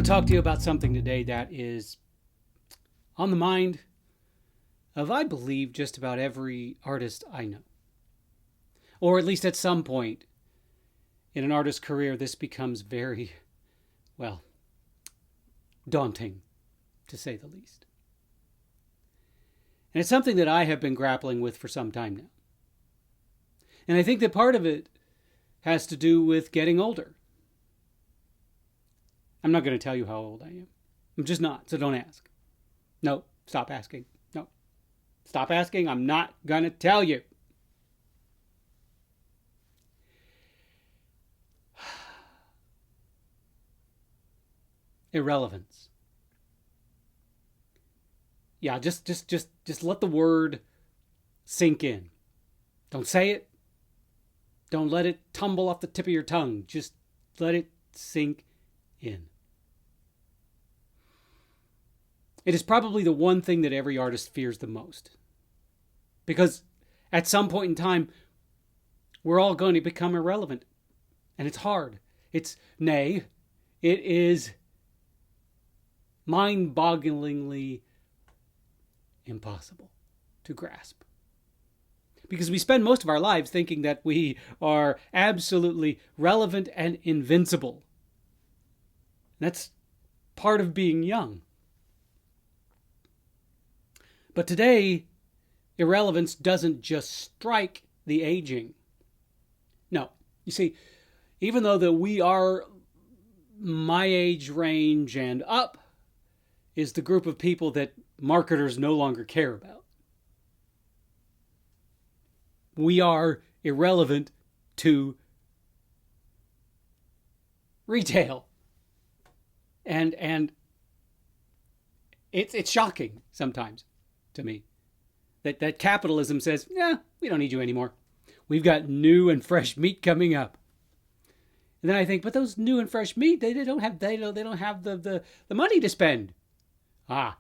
to talk to you about something today that is on the mind of, I believe, just about every artist I know. Or at least at some point in an artist's career, this becomes very, well, daunting, to say the least. And it's something that I have been grappling with for some time now. And I think that part of it has to do with getting older. I'm not going to tell you how old I am. I'm just not, so don't ask. No, stop asking. No, stop asking. I'm not going to tell you. Irrelevance. Yeah, just let the word sink in. Don't say it. Don't let it tumble off the tip of your tongue. Just let it sink in. It is probably the one thing that every artist fears the most. Because at some point in time, we're all going to become irrelevant. And it's hard. It is mind-bogglingly impossible to grasp. Because we spend most of our lives thinking that we are absolutely relevant and invincible. That's part of being young. But today, irrelevance doesn't just strike the aging. No. You see, even though that we are my age range and up is the group of people that marketers no longer care about. We are irrelevant to retail. And it's shocking sometimes to me that capitalism says, yeah, we don't need you anymore. We've got new and fresh meat coming up. And then I think, but those new and fresh meat, they don't have the money to spend. But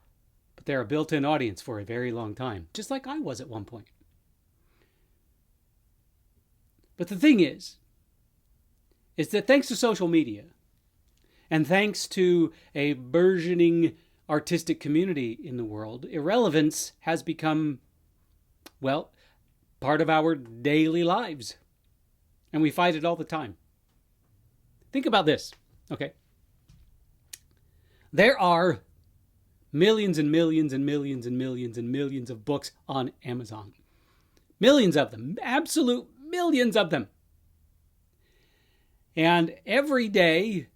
they're a built-in audience for a very long time, just like I was at one point. But the thing is that thanks to social media and thanks to a burgeoning artistic community in the world, irrelevance has become, well, part of our daily lives. And we fight it all the time. Think about this, okay? There are millions and millions and millions and millions and millions of books on Amazon. Millions of them. Absolute millions of them. And every day,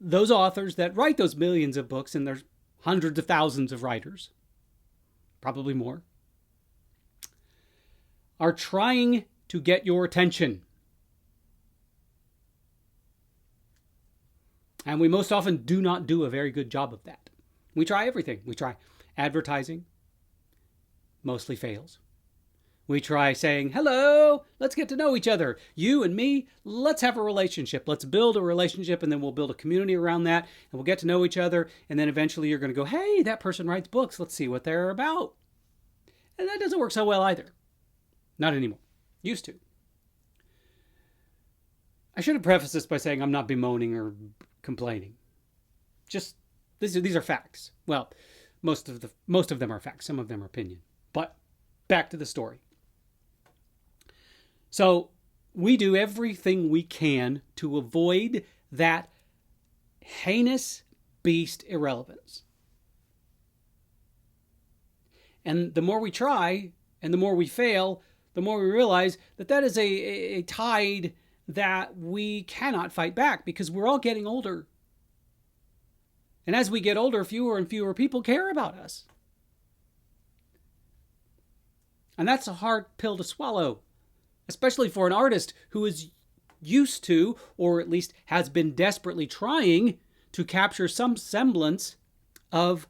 those authors that write those millions of books, and there's hundreds of thousands of writers, probably more, are trying to get your attention. And we most often do not do a very good job of that. We try everything. We try advertising, mostly fails. We try saying, hello, let's get to know each other. You and me, let's have a relationship. Let's build a relationship, and then we'll build a community around that, and we'll get to know each other. And then eventually you're going to go, hey, that person writes books. Let's see what they're about. And that doesn't work so well either. Not anymore. Used to. I should have prefaced this by saying I'm not bemoaning or complaining. Just, these are facts. Well, most of them are facts. Some of them are opinion. But back to the story. So we do everything we can to avoid that heinous beast irrelevance. And the more we try and the more we fail, the more we realize that that is a tide that we cannot fight back because we're all getting older. And as we get older, fewer and fewer people care about us. And that's a hard pill to swallow, especially for an artist who is used to, or at least has been desperately trying to capture some semblance of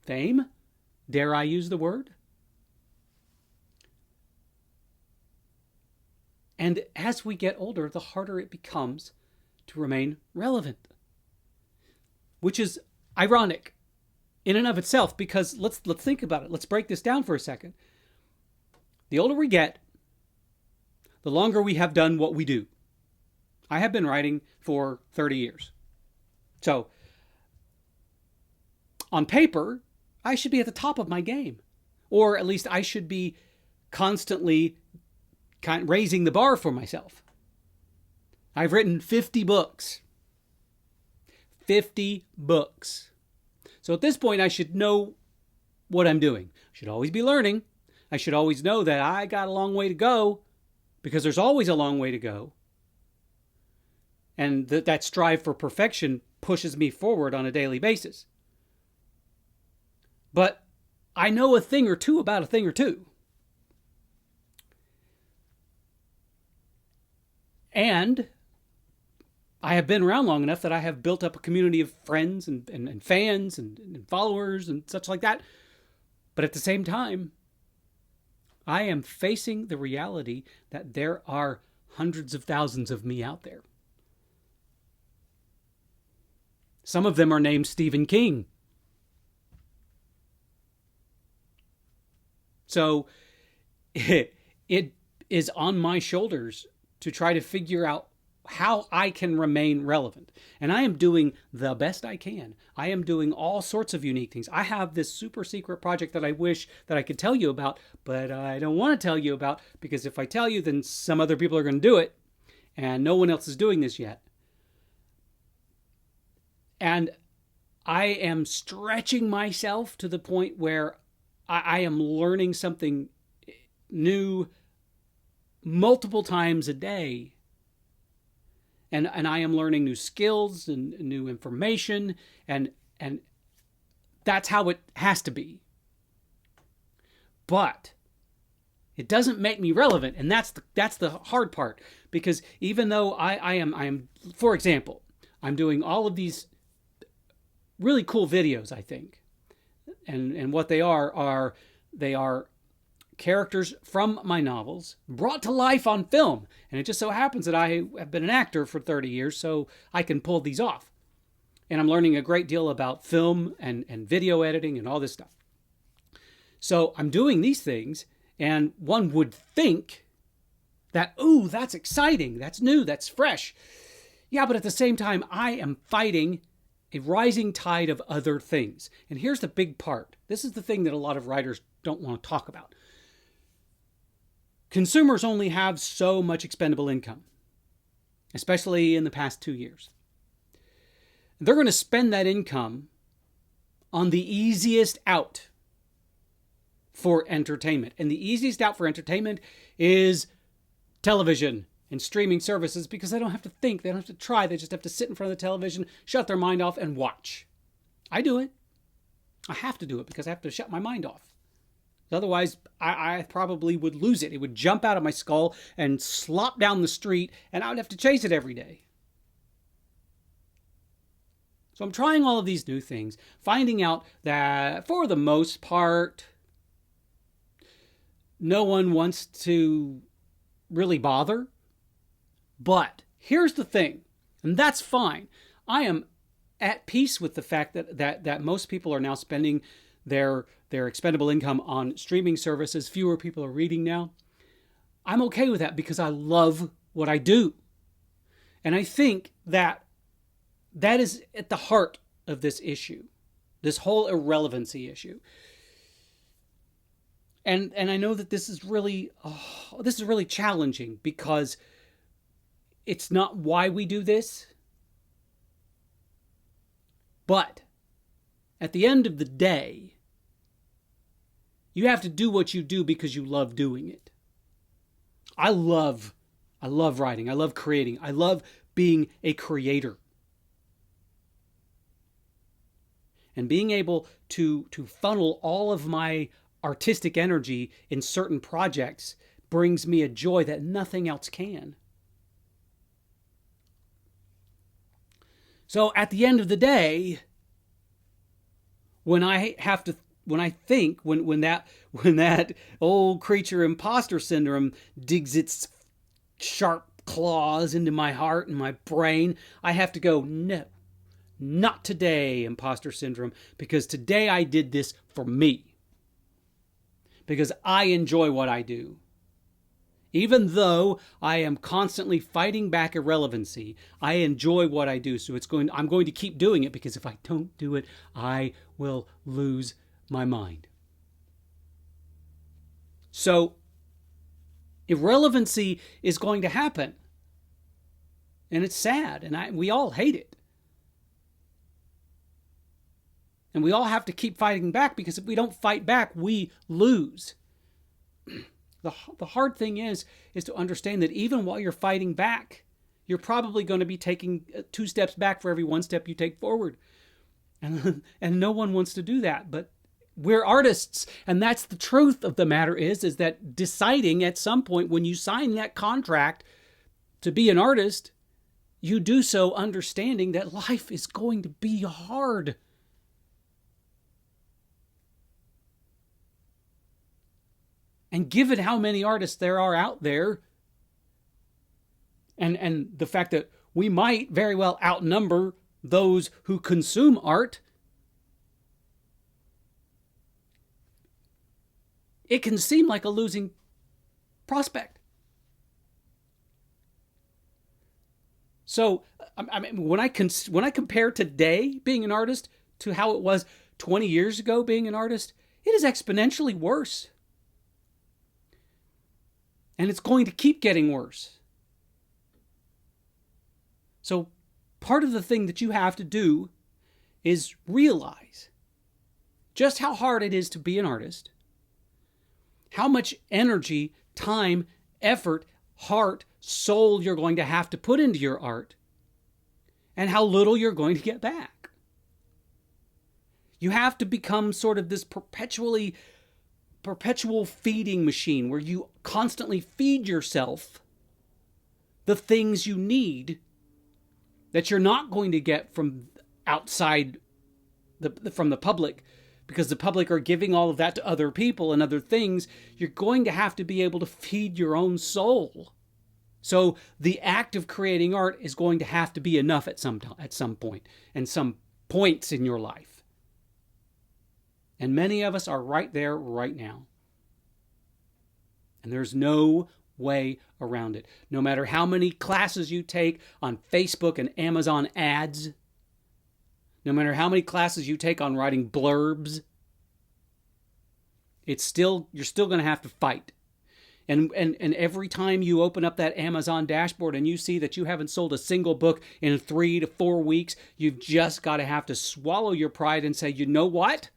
fame. Dare I use the word? And as we get older, the harder it becomes to remain relevant. Which is ironic in and of itself, because let's think about it. Let's break this down for a second. The older we get, the longer we have done what we do. I have been writing for 30 years. So on paper, I should be at the top of my game, or at least I should be constantly raising the bar for myself. I've written 50 books. 50 books. So at this point, I should know what I'm doing. I should always be learning. I should always know that I got a long way to go, because there's always a long way to go. And that strive for perfection pushes me forward on a daily basis. But I know a thing or two about a thing or two. And I have been around long enough that I have built up a community of friends and fans and followers and such like that. But at the same time, I am facing the reality that there are hundreds of thousands of me out there. Some of them are named Stephen King. So it is on my shoulders to try to figure out how I can remain relevant. And I am doing the best I can. I am doing all sorts of unique things. I have this super secret project that I wish that I could tell you about, but I don't want to tell you about, because if I tell you, then some other people are going to do it, and no one else is doing this yet. And I am stretching myself to the point where I am learning something new multiple times a day. And I am learning new skills and new information, and that's how it has to be. But it doesn't make me relevant, and that's the hard part. Because even though I am, for example, I'm doing all of these really cool videos, I think, and what they are characters from my novels brought to life on film. And it just so happens that I have been an actor for 30 years, so I can pull these off. And I'm learning a great deal about film and video editing and all this stuff. So I'm doing these things, and one would think that, ooh, that's exciting, that's new, that's fresh. Yeah, but at the same time, I am fighting a rising tide of other things. And here's the big part. This is the thing that a lot of writers don't want to talk about. Consumers only have so much expendable income, especially in the past 2 years. They're going to spend that income on the easiest out for entertainment. And the easiest out for entertainment is television and streaming services, because they don't have to think, they don't have to try, they just have to sit in front of the television, shut their mind off, and watch. I do it. I have to do it because I have to shut my mind off. Otherwise, I probably would lose it. It would jump out of my skull and slop down the street, and I would have to chase it every day. So I'm trying all of these new things, finding out that for the most part, no one wants to really bother. But here's the thing, and that's fine. I am at peace with the fact that most people are now spending their expendable income on streaming services. Fewer people are reading now. I'm okay with that because I love what I do. And I think that is at the heart of this issue, this whole irrelevancy issue. And I know that this is really challenging, because it's not why we do this. But at the end of the day, you have to do what you do because you love doing it. I love writing. I love creating. I love being a creator. And being able to funnel all of my artistic energy in certain projects brings me a joy that nothing else can. So at the end of the day, when that old creature imposter syndrome digs its sharp claws into my heart and my brain, I have to go, no, not today, imposter syndrome, because today I did this for me. Because I enjoy what I do. Even though I am constantly fighting back irrelevancy, I enjoy what I do. So I'm going to keep doing it, because if I don't do it, I will lose my mind. So irrelevancy is going to happen. And it's sad, and we all hate it. And we all have to keep fighting back, because if we don't fight back, we lose. The hard thing is to understand that even while you're fighting back, you're probably going to be taking 2 steps back for every 1 step you take forward. And no one wants to do that, but we're artists. And that's the truth of the matter is that deciding at some point when you sign that contract to be an artist, you do so understanding that life is going to be hard. And given how many artists there are out there, and the fact that we might very well outnumber those who consume art, it can seem like a losing prospect. So, I mean, when I compare today being an artist to how it was 20 years ago being an artist, it is exponentially worse. And it's going to keep getting worse. So part of the thing that you have to do is realize just how hard it is to be an artist, how much energy, time, effort, heart, soul you're going to have to put into your art, and how little you're going to get back. You have to become sort of this perpetual feeding machine where you constantly feed yourself the things you need that you're not going to get from outside from the public, because the public are giving all of that to other people and other things. You're going to have to be able to feed your own soul. So the act of creating art is going to have to be enough at some point and some points in your life. And many of us are right there right now. And there's no way around it. No matter how many classes you take on Facebook and Amazon ads, no matter how many classes you take on writing blurbs, you're still going to have to fight. And every time you open up that Amazon dashboard and you see that you haven't sold a single book in 3 to 4 weeks, you've just got to have to swallow your pride and say, you know what?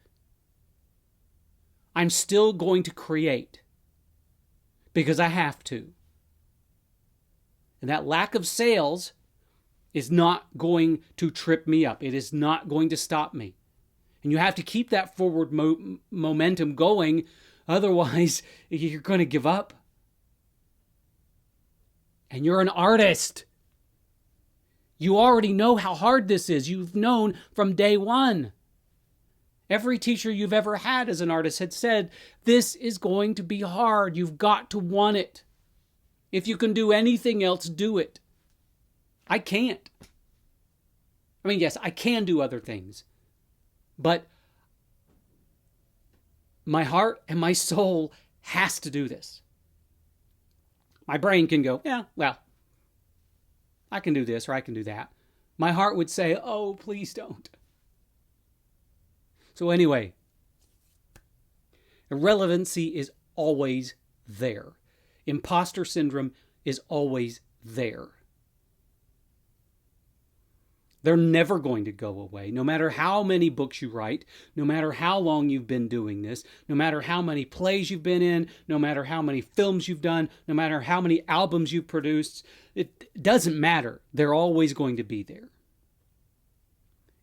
I'm still going to create because I have to. And that lack of sales is not going to trip me up. It is not going to stop me. And you have to keep that forward momentum going. Otherwise, you're going to give up. And you're an artist. You already know how hard this is. You've known from day one. Every teacher you've ever had as an artist had said, this is going to be hard. You've got to want it. If you can do anything else, do it. I can't. I mean, yes, I can do other things. But my heart and my soul has to do this. My brain can go, yeah, well, I can do this or I can do that. My heart would say, oh, please don't. So anyway, irrelevancy is always there. Imposter syndrome is always there. They're never going to go away, no matter how many books you write, no matter how long you've been doing this, no matter how many plays you've been in, no matter how many films you've done, no matter how many albums you've produced. It doesn't matter. They're always going to be there.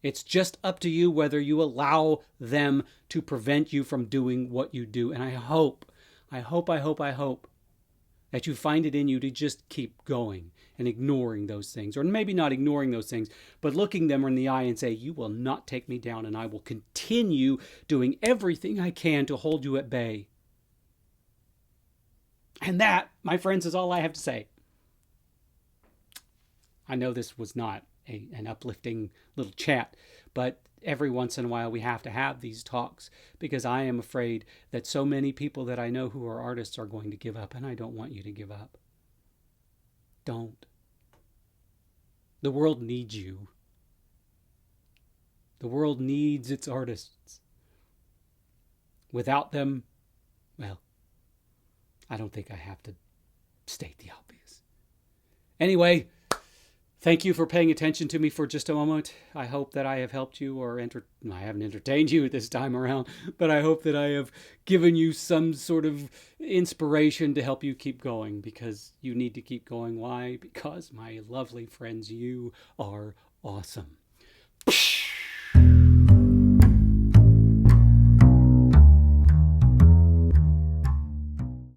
It's just up to you whether you allow them to prevent you from doing what you do. And I hope that you find it in you to just keep going and ignoring those things. Or maybe not ignoring those things, but looking them in the eye and say, you will not take me down, and I will continue doing everything I can to hold you at bay. And that, my friends, is all I have to say. I know this was not an uplifting little chat. But every once in a while we have to have these talks, because I am afraid that so many people that I know who are artists are going to give up, and I don't want you to give up. Don't. The world needs you. The world needs its artists. Without them, well, I don't think I have to state the obvious. Anyway, thank you for paying attention to me for just a moment. I hope that I have helped you, or I haven't entertained you this time around, but I hope that I have given you some sort of inspiration to help you keep going, because you need to keep going. Why? Because, my lovely friends, you are awesome.